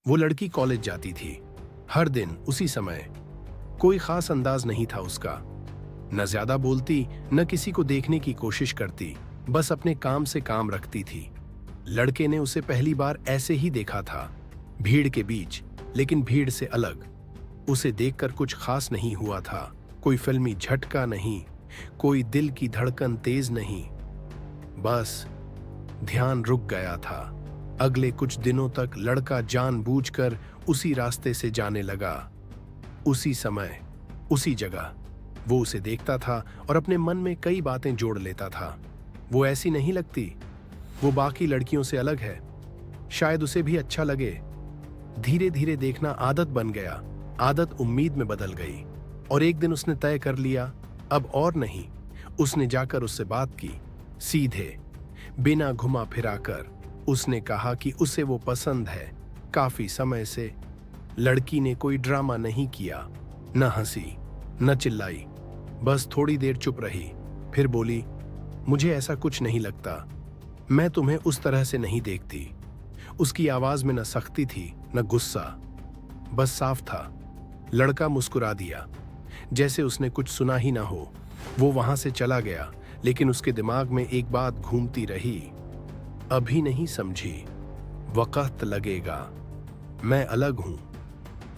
वो लड़की कॉलेज जाती थी, हर दिन उसी समय। कोई खास अंदाज नहीं था उसका, न ज्यादा बोलती न किसी को देखने की कोशिश करती, बस अपने काम से काम रखती थी। लड़के ने उसे पहली बार ऐसे ही देखा था, भीड़ के बीच, लेकिन भीड़ से अलग। उसे देखकर कुछ खास नहीं हुआ था, कोई फिल्मी झटका नहीं, कोई दिल की धड़कन तेज नहीं, बस ध्यान रुक गया था। अगले कुछ दिनों तक लड़का जानबूझकर उसी रास्ते से जाने लगा, उसी समय, उसी जगह। वो उसे देखता था और अपने मन में कई बातें जोड़ लेता था। वो ऐसी नहीं लगती, वो बाकी लड़कियों से अलग है, शायद उसे भी अच्छा लगे। धीरे धीरे देखना आदत बन गया, आदत उम्मीद में बदल गई, और एक दिन उसने तय कर लिया, अब और नहीं। उसने जाकर उससे बात की, सीधे, बिना घुमा फिराकर। उसने कहा कि उसे वो पसंद है, काफी समय से। लड़की ने कोई ड्रामा नहीं किया, न हंसी न चिल्लाई, बस थोड़ी देर चुप रही, फिर बोली, मुझे ऐसा कुछ नहीं लगता, मैं तुम्हें उस तरह से नहीं देखती। उसकी आवाज में न सख्ती थी न गुस्सा, बस साफ था। लड़का मुस्कुरा दिया, जैसे उसने कुछ सुना ही ना हो। वो वहां से चला गया, लेकिन उसके दिमाग में एक बात घूमती रही, अभी नहीं समझी, वक्त लगेगा, मैं अलग हूं।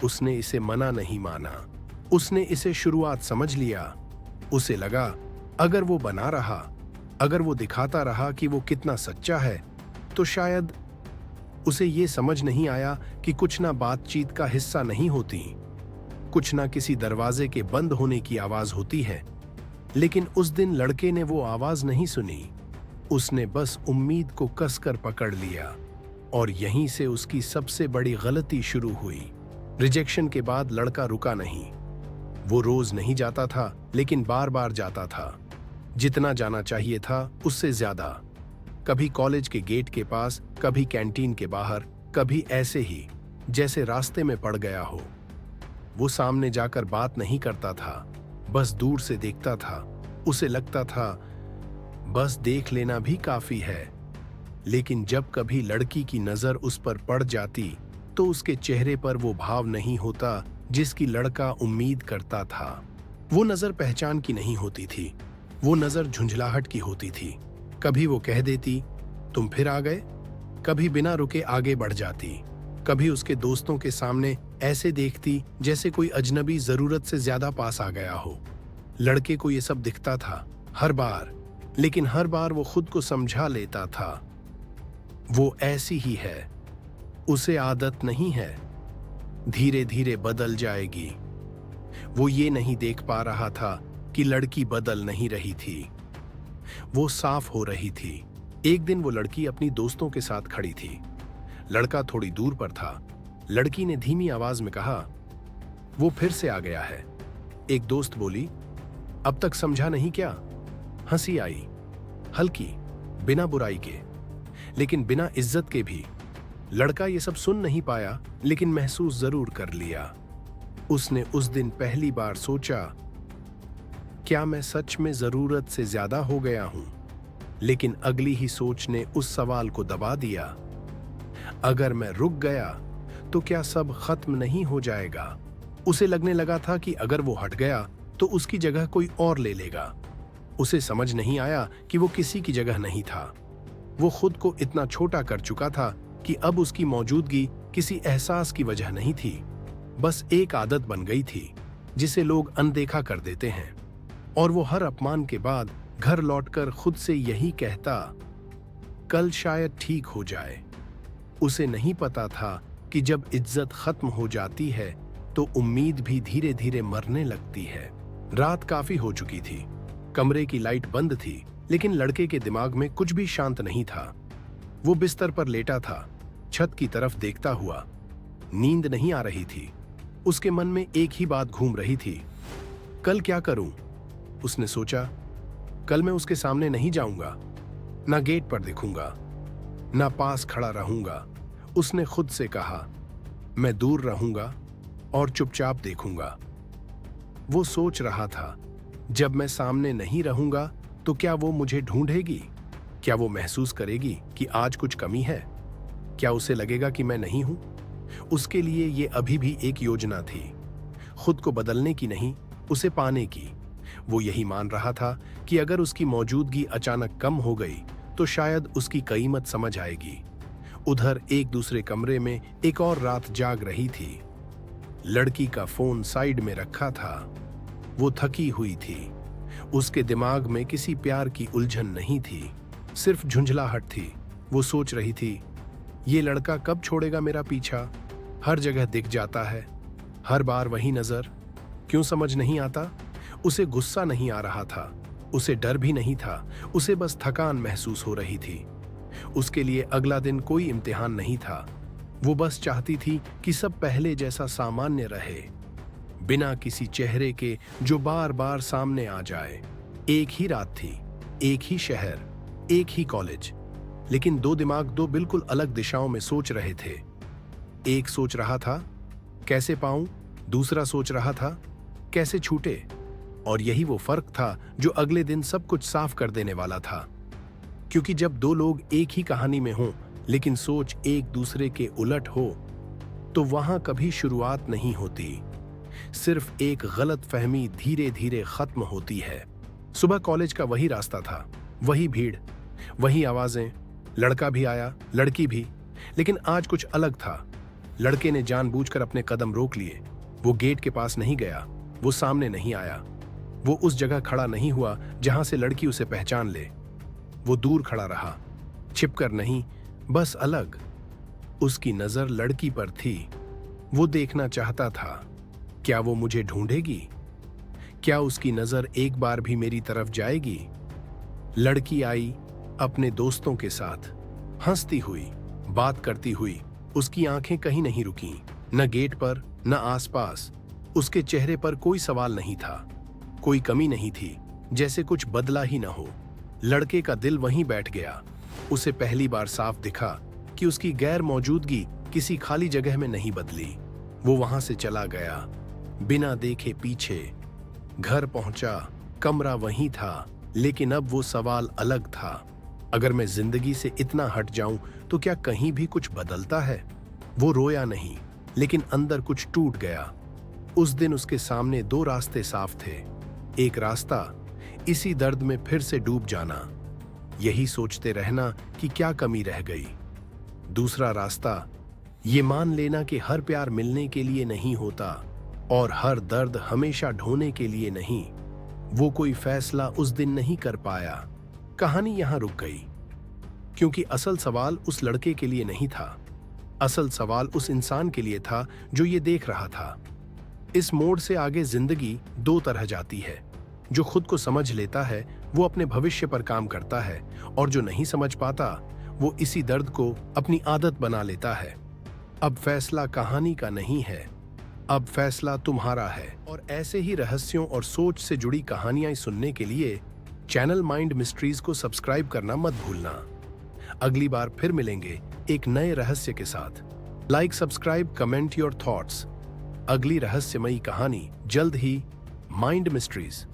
उसने इसे मना नहीं माना, उसने इसे शुरुआत समझ लिया। उसे लगा, अगर वो बना रहा, अगर वो दिखाता रहा कि वो कितना सच्चा है, तो शायद। उसे ये समझ नहीं आया कि कुछ ना बातचीत का हिस्सा नहीं होती, कुछ ना किसी दरवाजे के बंद होने की आवाज होती है। लेकिन उस दिन लड़के ने वो आवाज नहीं सुनी, उसने बस उम्मीद को कसकर पकड़ लिया, और यहीं से उसकी सबसे बड़ी गलती शुरू हुई। रिजेक्शन के बाद लड़का रुका नहीं। वो रोज नहीं जाता था, लेकिन बार बार जाता था, जितना जाना चाहिए था उससे ज्यादा। कभी कॉलेज के गेट के पास, कभी कैंटीन के बाहर, कभी ऐसे ही जैसे रास्ते में पड़ गया हो। वो सामने जाकर बात नहीं करता था, बस दूर से देखता था। उसे लगता था बस देख लेना भी काफी है। लेकिन जब कभी लड़की की नजर उस पर पड़ जाती, तो उसके चेहरे पर वो भाव नहीं होता जिसकी लड़का उम्मीद करता था। वो नजर पहचान की नहीं होती थी, वो नजर झुंझलाहट की होती थी। कभी वो कह देती, तुम फिर आ गए, कभी बिना रुके आगे बढ़ जाती, कभी उसके दोस्तों के सामने ऐसे देखती जैसे कोई अजनबी जरूरत से ज्यादा पास आ गया हो। लड़के को ये सब दिखता था हर बार, लेकिन हर बार वो खुद को समझा लेता था, वो ऐसी ही है, उसे आदत नहीं है, धीरे धीरे बदल जाएगी। वो ये नहीं देख पा रहा था कि लड़की बदल नहीं रही थी, वो साफ हो रही थी। एक दिन वो लड़की अपनी दोस्तों के साथ खड़ी थी, लड़का थोड़ी दूर पर था। लड़की ने धीमी आवाज में कहा, वो फिर से आ गया है। एक दोस्त बोली, अब तक समझा नहीं क्या? हंसी आई, हल्की, बिना बुराई के, लेकिन बिना इज्जत के भी। लड़का ये सब सुन नहीं पाया, लेकिन महसूस जरूर कर लिया। उसने उस दिन पहली बार सोचा, क्या मैं सच में जरूरत से ज्यादा हो गया हूं? लेकिन अगली ही सोच ने उस सवाल को दबा दिया, अगर मैं रुक गया तो क्या सब खत्म नहीं हो जाएगा? उसे लगने लगा था कि अगर वो हट गया तो उसकी जगह कोई और ले लेगा। उसे समझ नहीं आया कि वो किसी की जगह नहीं था। वो खुद को इतना छोटा कर चुका था कि अब उसकी मौजूदगी किसी एहसास की वजह नहीं थी, बस एक आदत बन गई थी जिसे लोग अनदेखा कर देते हैं। और वो हर अपमान के बाद घर लौटकर खुद से यही कहता, कल शायद ठीक हो जाए। उसे नहीं पता था कि जब इज्जत खत्म हो जाती है तो उम्मीद भी धीरे धीरे मरने लगती है। रात काफी हो चुकी थी, कमरे की लाइट बंद थी, लेकिन लड़के के दिमाग में कुछ भी शांत नहीं था। वो बिस्तर पर लेटा था, छत की तरफ देखता हुआ। नींद नहीं आ रही थी। उसके मन में एक ही बात घूम रही थी, कल क्या करूं? उसने सोचा, कल मैं उसके सामने नहीं जाऊंगा, ना गेट पर दिखूंगा, ना पास खड़ा रहूंगा। उसने खुद से कहा, मैं दूर रहूंगा और चुपचाप देखूंगा। वो सोच रहा था, जब मैं सामने नहीं रहूंगा तो क्या वो मुझे ढूंढेगी? क्या वो महसूस करेगी कि आज कुछ कमी है? क्या उसे लगेगा कि मैं नहीं हूं? उसके लिए ये अभी भी एक योजना थी, खुद को बदलने की नहीं, उसे पाने की। वो यही मान रहा था कि अगर उसकी मौजूदगी अचानक कम हो गई तो शायद उसकी कीमत समझ आएगी। उधर एक दूसरे कमरे में एक और रात जाग रही थी। लड़की का फोन साइड में रखा था। वो थकी हुई थी। उसके दिमाग में किसी प्यार की उलझन नहीं थी, सिर्फ झुंझलाहट थी। वो सोच रही थी, ये लड़का कब छोड़ेगा मेरा पीछा? हर जगह दिख जाता है, हर बार वही नजर। क्यों समझ नहीं आता? उसे गुस्सा नहीं आ रहा था, उसे डर भी नहीं था, उसे बस थकान महसूस हो रही थी। उसके लिए अगला दिन कोई इम्तिहान नहीं था। वो बस चाहती थी कि सब पहले जैसा सामान्य रहे, बिना किसी चेहरे के जो बार बार सामने आ जाए। एक ही रात थी, एक ही शहर, एक ही कॉलेज, लेकिन दो दिमाग दो बिल्कुल अलग दिशाओं में सोच रहे थे। एक सोच रहा था कैसे पाऊं, दूसरा सोच रहा था कैसे छूटे। और यही वो फर्क था जो अगले दिन सब कुछ साफ कर देने वाला था। क्योंकि जब दो लोग एक ही कहानी में हों लेकिन सोच एक दूसरे के उलट हो तो वहां कभी शुरुआत नहीं होती, सिर्फ एक गलत फहमी धीरे धीरे खत्म होती है। सुबह कॉलेज का वही रास्ता था, वही भीड़, वही आवाजें। लड़का भी आया, लड़की भी, लेकिन आज कुछ अलग था। लड़के ने जानबूझकर अपने कदम रोक लिए। वो गेट के पास नहीं गया, वो सामने नहीं आया, वो उस जगह खड़ा नहीं हुआ जहां से लड़की उसे पहचान ले। वो दूर खड़ा रहा, छिपकर नहीं, बस अलग। उसकी नजर लड़की पर थी। वो देखना चाहता था, क्या वो मुझे ढूंढेगी? क्या उसकी नजर एक बार भी मेरी तरफ जाएगी? लड़की आई अपने दोस्तों के साथ, हंसती हुई, बात करती हुई। उसकी आंखें कहीं नहीं रुकी, न गेट पर न आसपास। उसके चेहरे पर कोई सवाल नहीं था, कोई कमी नहीं थी, जैसे कुछ बदला ही न हो। लड़के का दिल वहीं बैठ गया। उसे पहली बार साफ दिखा कि उसकी गैर मौजूदगी किसी खाली जगह में नहीं बदली। वो वहां से चला गया बिना देखे पीछे। घर पहुंचा, कमरा वहीं था, लेकिन अब वो सवाल अलग था। अगर मैं जिंदगी से इतना हट जाऊं तो क्या कहीं भी कुछ बदलता है? वो रोया नहीं, लेकिन अंदर कुछ टूट गया। उस दिन उसके सामने दो रास्ते साफ थे। एक रास्ता इसी दर्द में फिर से डूब जाना, यही सोचते रहना कि क्या कमी रह गई। दूसरा रास्ता ये मान लेना कि हर प्यार मिलने के लिए नहीं होता और हर दर्द हमेशा ढोने के लिए नहीं। वो कोई फैसला उस दिन नहीं कर पाया। कहानी यहां रुक गई, क्योंकि असल सवाल उस लड़के के लिए नहीं था। असल सवाल उस इंसान के लिए था जो ये देख रहा था। इस मोड़ से आगे जिंदगी दो तरह जाती है। जो खुद को समझ लेता है वो अपने भविष्य पर काम करता है, और जो नहीं समझ पाता वो इसी दर्द को अपनी आदत बना लेता है। अब फैसला कहानी का नहीं है, अब फैसला तुम्हारा है। और ऐसे ही रहस्यों और सोच से जुड़ी कहानियां सुनने के लिए चैनल माइंड मिस्ट्रीज को सब्सक्राइब करना मत भूलना। अगली बार फिर मिलेंगे एक नए रहस्य के साथ। Like, subscribe, comment your thoughts. अगली रहस्यमयी कहानी जल्द ही माइंड मिस्ट्रीज।